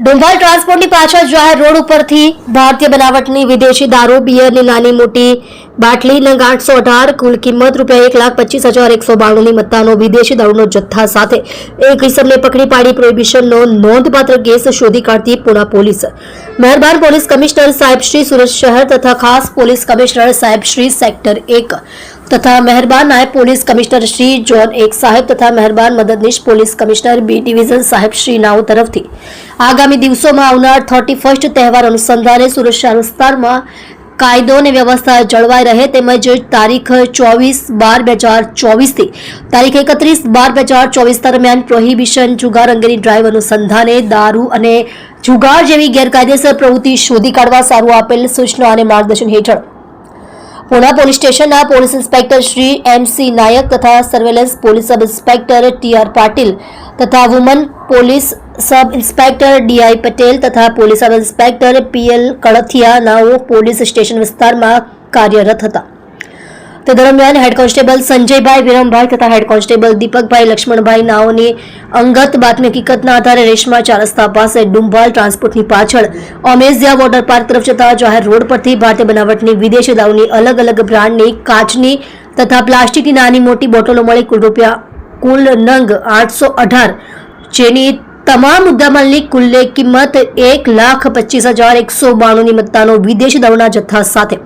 ડુંભાલ ટ્રાન્સપોર્ટની પાછળ જાહેર રોડ ઉપરથી ભારતીય બનાવટની વિદેશી દારૂ બિયરની નાની મોટી બાટલી નંગ 818 કુલ કિંમત ₹1,25,192ની મત્તાનો વિદેશી દારૂનો જથ્થા સાથે એક ઇસમને પકડી પાડી પ્રોહિબિશનનો નોંધપાત્ર કેસ શોધી કાઢતી પુણા પોલીસ મહેરબાન પોલીસ કમિશનર સાહેબ શ્રી સુરત શહેર તથા ખાસ પોલીસ કમિશનર સાહેબ શ્રી સેક્ટર 1 તથા મહેરબાન નાયબ પોલીસ કમિશનર શ્રી ઝોન 1 સાહેબ તથા મહેરબાન મદદનીશ પોલીસ કમિશનર બી ડિવિઝન સાહેબ શ્રી નાઓ તરફથી આગામી દિવસોમાં આવનાર 31st તહેવાર અનુસંધાને સુરત શહેર વિસ્તારમાં કાયદો અને વ્યવસ્થા જળવાઈ રહે તેમજ તારીખ 24/12/2024 થી તારીખ 31/12/2024 દરમિયાન પ્રોહિબિશન જુગાર અંગેની ડ્રાઈવ અનુસંધાને દારૂ અને જુગાર જેવી ગેરકાયદેસર પ્રવૃત્તિ શોધી કાઢવા સારું આપેલ સૂચના અને માર્ગદર્શન હેઠળ પુણા પોલીસ સ્ટેશનના police inspector Shri MC Nayak તથા surveillance police sub inspector TR Patil તથા woman police sub inspector DI Patel તથા police sub inspector PL Kalathiya નાઓ પોલીસ સ્ટેશન વિસ્તારમાં કાર્યરત હતા. તે દરમિયાન હેડ કોન્સ્ટેબલ સંજયભાઈ વિરમભાઈ તથા હેડ કોન્સ્ટેબલ દીપકભાઈ લક્ષ્મણભાઈ નાઓની અંગત બાતમી હકીકતના આધારે રેશમા 4 રસ્તા પાસે ડુંભાલ ટ્રાન્સપોર્ટની પાછળ ઓમેઝિયા વોટર પાર્ક તરફ જતા જાહેર રોડ પરથી ભારતીય બનાવટની વિદેશી દારૂની અલગ અલગ બ્રાન્ડની કાચની તથા પ્લાસ્ટિકની નાની મોટી બોટલો મળી કુલ નંગ 818 જેની તમામ મુદ્દામાલની કુલ્લે કિંમત ₹1,25,192ની મત્તાનો વિદેશી દારૂના જથ્થા સાથે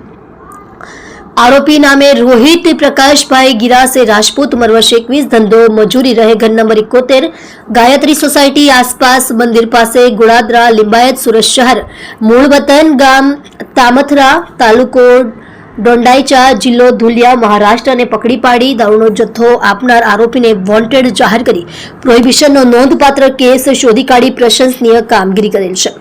आरोपी नामे रोहित प्रकाशभाई गिरासे राजपूत उम्र वर्ष 21 धंधो मजूरी रहे घर नंबर 71 गायत्री सोसायटी आसपास मंदिर पासे गुड़ादरा लिंबायत सूरत शहर मूल वतन गाम तामथरा तालुको डोंडाईचा जिल्लो धुलिया महाराष्ट्र ने पकड़ी पाड़ी दारूनो जत्थो आपनार आरोपीने वोंटेड जाहिर करी प्रोहिबिशननो नोंधपात्र केस शोधी काढी प्रशंसनीय कामगीरी करेल छे.